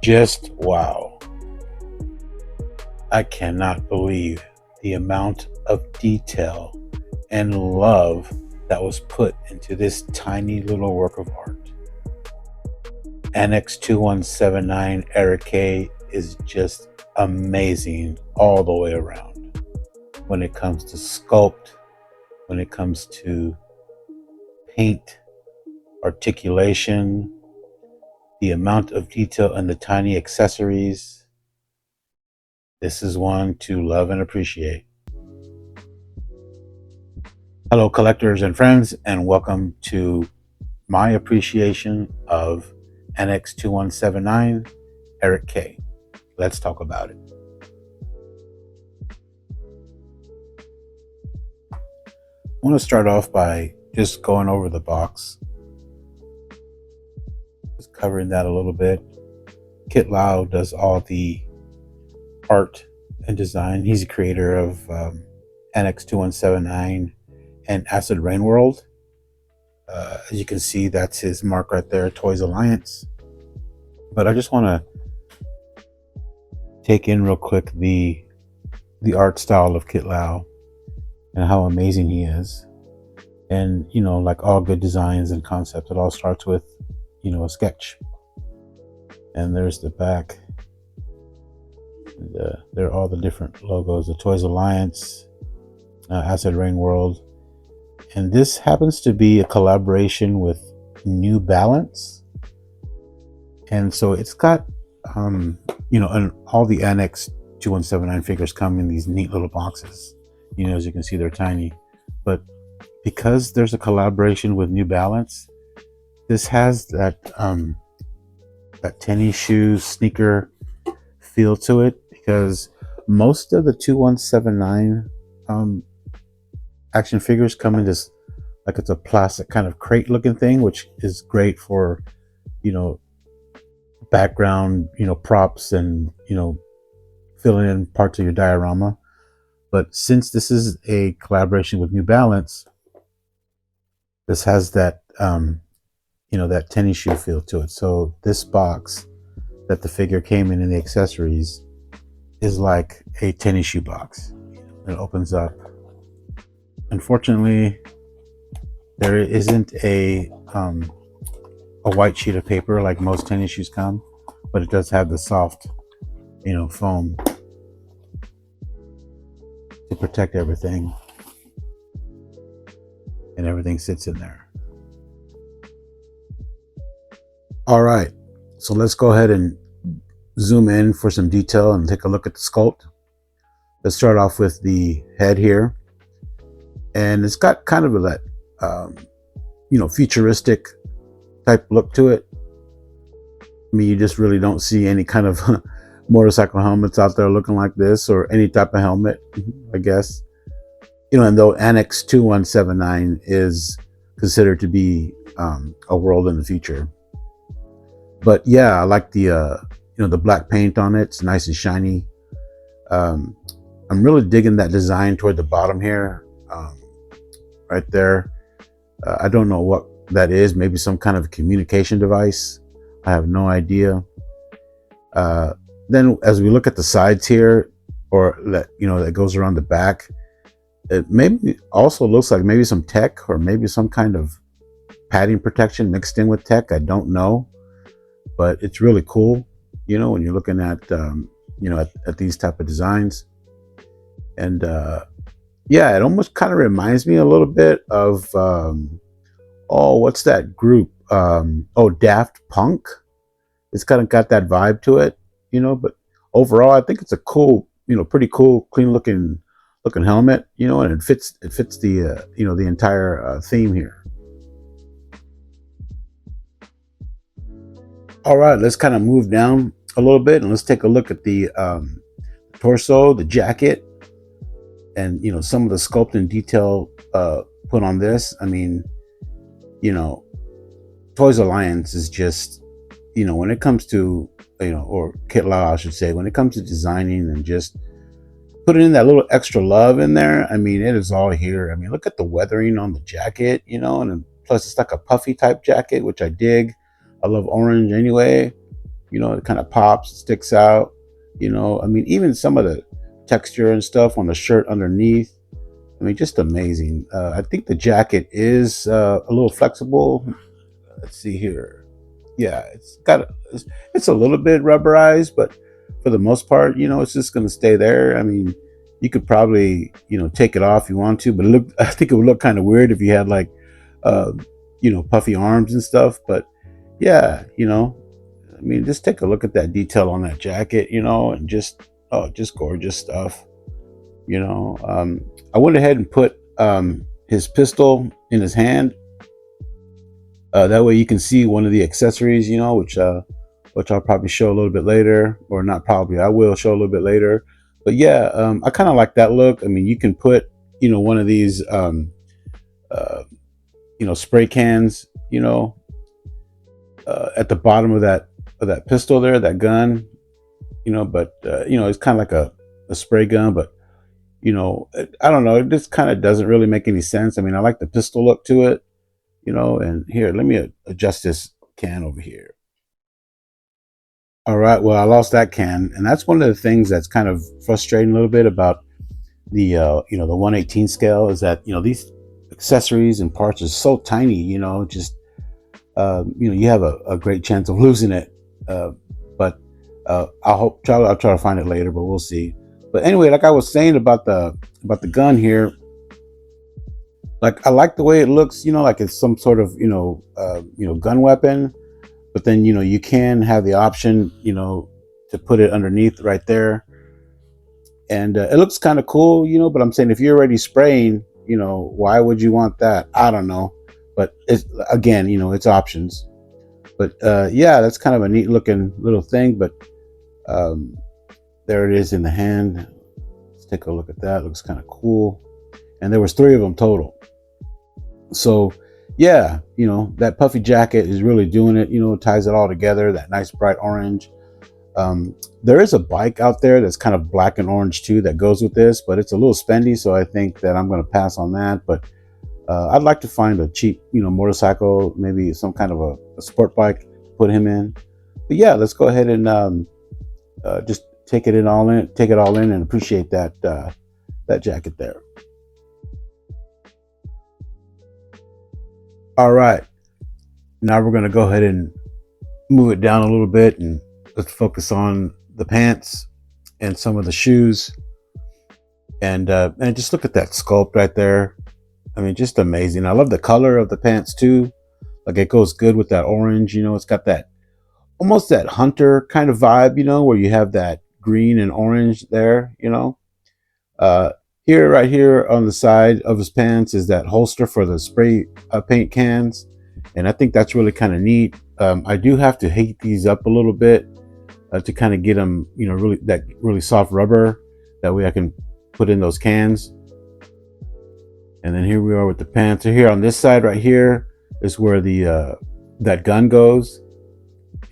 Just wow. I cannot believe the amount of detail and love that was put into this tiny little work of art. Annex 2179 Eric K is just amazing all the way around. When it comes to sculpt, when it comes to paint, articulation, the amount of detail and the tiny accessories, this is one to love and appreciate. Hello, collectors and friends, and welcome to my appreciation of Annex 2179 Eric K. Let's talk about it. I want to start off by just going over the box, just covering that a little bit. Kit Lau does all the art and design. He's the creator of Annex 2179 and Acid Rain World. As you can see, that's his mark right there, Toys Alliance. But I just want to take in real quick the art style of Kit Lau and how amazing he is. And you know, like all good designs and concepts, it all starts with, you know, a sketch. And there's the back. And, there are all the different logos: the Toys Alliance, Acid Rain World, and this happens to be a collaboration with New Balance. And so it's got, you know, and all the Annex 2179 figures come in these neat little boxes. You know, as you can see, they're tiny. But because there's a collaboration with New Balance, this has that that tennis shoe sneaker feel to it, because most of the 2179 action figures come in this, like it's a plastic kind of crate looking thing, which is great for, you know, background, you know, props and, you know, filling in parts of your diorama. But since this is a collaboration with New Balance, this has that you know, that tennis shoe feel to it. So this box that the figure came in the accessories is like a tennis shoe box. It opens up. Unfortunately, there isn't a white sheet of paper like most tennis shoes come, but it does have the soft, you know, foam to protect everything, and everything sits in there. All right, so let's go ahead and zoom in for some detail and take a look at the sculpt. Let's start off with the head here, and it's got kind of a that you know, futuristic type look to it. I mean, you just really don't see any kind of motorcycle helmets out there looking like this, or any type of helmet, I guess. You know, and though Annex 2179 is considered to be a world in the future. But yeah, I like the you know, the black paint on it. It's nice and shiny. I'm really digging that design toward the bottom here, right there. I don't know what that is. Maybe some kind of communication device. I have no idea. Then as we look at the sides here, or that, you know, that goes around the back, it maybe also looks like maybe some tech, or maybe some kind of padding protection mixed in with tech. I don't know, but it's really cool, you know, when you're looking at you know, at these type of designs. And yeah, it almost kind of reminds me a little bit of oh, what's that group, oh, Daft Punk. It's kind of got that vibe to it, you know. But overall, I think it's a cool, you know, pretty cool, clean looking helmet, you know, and it fits the you know, the entire theme here. All right, let's kind of move down a little bit and let's take a look at the torso, the jacket, and, you know, some of the sculpt and detail put on this. I mean, you know, Toys Alliance is just, you know, when it comes to, you know, or Kit Lau, I should say, when it comes to designing and just putting in that little extra love in there, I mean, it is all here. I mean, look at the weathering on the jacket, you know, and plus it's like a puffy type jacket, which I dig. I love orange anyway. it kind of pops, sticks out. I mean, even some of the texture and stuff on the shirt underneath. I mean, just amazing. I think the jacket is a little flexible. Let's see here. Yeah, it's a little bit rubberized, but for the most part, it's just going to stay there. I mean, you could probably take it off if you want to, but I think it would look kind of weird if you had like uh, puffy arms and stuff. But yeah, I mean, just take a look at that detail on that jacket, and just gorgeous stuff. I went ahead and put his pistol in his hand. That way you can see one of the accessories, which I'll probably show a little bit later, or not probably, I will show a little bit later. But yeah, I kind of like that look. I mean, you can put, one of these, uh, spray cans, at the bottom of that pistol there, that gun, but it's kind of like a spray gun, but I don't know, it just kind of doesn't really make any sense. I mean, I like the pistol look to it, and here, let me adjust this can over here. All right, well, I lost that can, and that's one of the things that's kind of frustrating a little bit about the 118 scale, is that these accessories and parts are so tiny, just you have a great chance of losing it. But I'll try to find it later, but we'll see. But anyway, like I was saying about the gun here, like I like the way it looks, like it's some sort of gun weapon. But then you can have the option, to put it underneath right there, and it looks kind of cool, But I'm saying if you're already spraying, why would you want that? I don't know, but it's again, it's options. But yeah, that's kind of a neat looking little thing. But um, there it is in the hand. Let's take a look at that. Looks kind of cool. And there was 3 of them total. So yeah, that puffy jacket is really doing it. Ties it all together. That nice bright orange. There is a bike out there that's kind of black and orange too that goes with this, but it's a little spendy, so I think that I'm going to pass on that. But I'd like to find a cheap, motorcycle, maybe some kind of a sport bike to put him in. But yeah, let's go ahead and just take it all in, and appreciate that jacket there. All right, now we're going to go ahead and move it down a little bit, and let's focus on the pants and some of the shoes, and just look at that sculpt right there. I mean, just amazing. I love the color of the pants too. Like it goes good with that orange. It's got that almost that hunter kind of vibe. Where you have that green and orange there. Uh, Here, right here on the side of his pants, is that holster for the spray paint cans, and I think that's really kind of neat. I do have to heat these up a little bit to kind of get them, really soft rubber. That way I can put in those cans. And then here we are with the pants. So here on this side right here is where the that gun goes,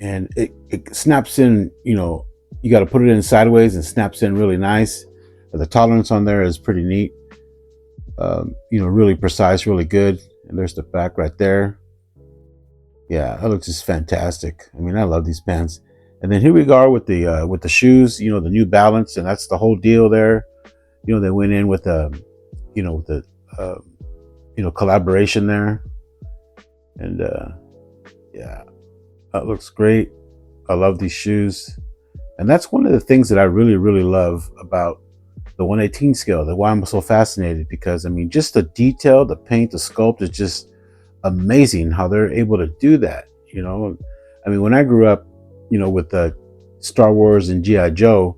and it snaps in. You got to put it in sideways and snaps in really nice. The tolerance on there is pretty neat. Really precise, really good. And there's the back right there. Yeah, that looks just fantastic. I mean, I love these pants. And then here we go with the shoes. The New Balance, and that's the whole deal there. They went in with with the uh, collaboration there, and yeah, that looks great. I love these shoes, and that's one of the things that I really, really love about the 118 scale. That why I'm so fascinated, because I mean, just the detail, the paint, the sculpt is just amazing. How they're able to do that. I mean, when I grew up, with the Star Wars and GI Joe,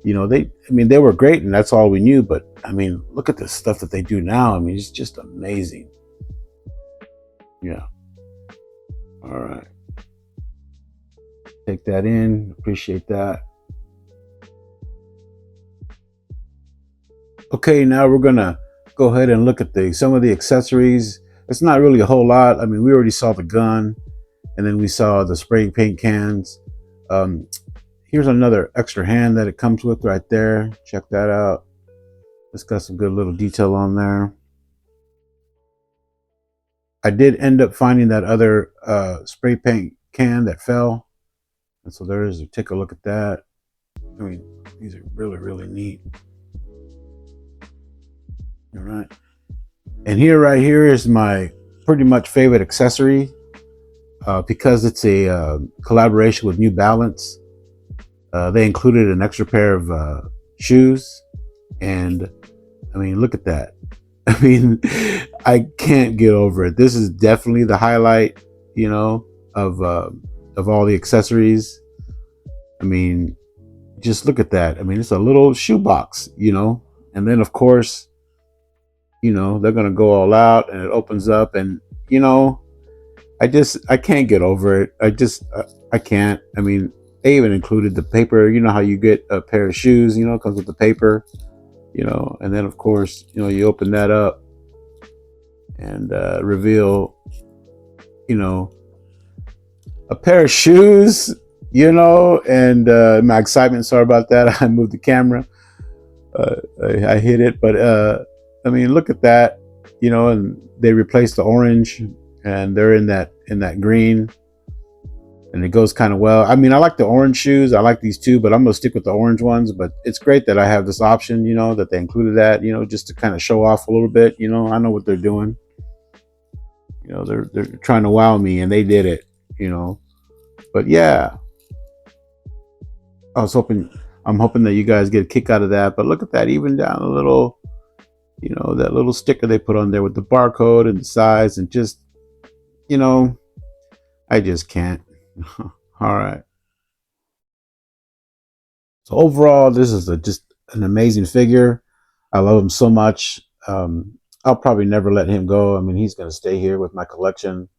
they were great, and that's all we knew. But I mean, look at the stuff that they do now. I mean, it's just amazing. Yeah. All right. Take that in. Appreciate that. Okay, now we're gonna go ahead and look at the some of the accessories. It's not really a whole lot. I mean, we already saw the gun, and then we saw the spray paint cans. Um, Here's another extra hand that it comes with right there. Check that out. It's got some good little detail on there. I did end up finding that other spray paint can that fell. And so there is, take a look at that. I mean, these are really, really neat. All right. And here, right here, is my pretty much favorite accessory, because it's a collaboration with New Balance. They included an extra pair of shoes, and I mean, look at that. I mean, I can't get over it. This is definitely the highlight, you know, of all the accessories. I mean, just look at that. I mean, it's a little shoebox, and then of course, they're gonna go all out, and it opens up, and I can't get over it. I can't. I mean, they even included the paper. You know how you get a pair of shoes, it comes with the paper, and then of course, you open that up and reveal, you know, a pair of shoes, and my excitement. Sorry about that. I moved the camera. I hit it, but I mean, look at that, and they replaced the orange, and they're in that green, and it goes kind of well. I mean, I like the orange shoes. I like these too, but I'm gonna stick with the orange ones. But it's great that I have this option, that they included that, just to kind of show off a little bit. I know what they're doing. They're trying to wow me, and they did it. But yeah, I was hoping. I'm hoping that you guys get a kick out of that. But look at that, even down a little, that little sticker they put on there with the barcode and the size, and just, I just can't. All right. So overall, this is just an amazing figure. I love him so much. I'll probably never let him go. I mean, he's going to stay here with my collection.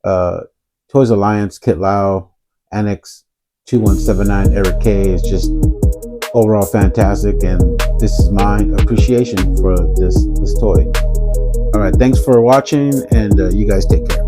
Uh, Toys Alliance, Kit Lau, Annex 2179, Eric K is just overall fantastic, and this is my appreciation for this toy. All right, thanks for watching, and you guys take care.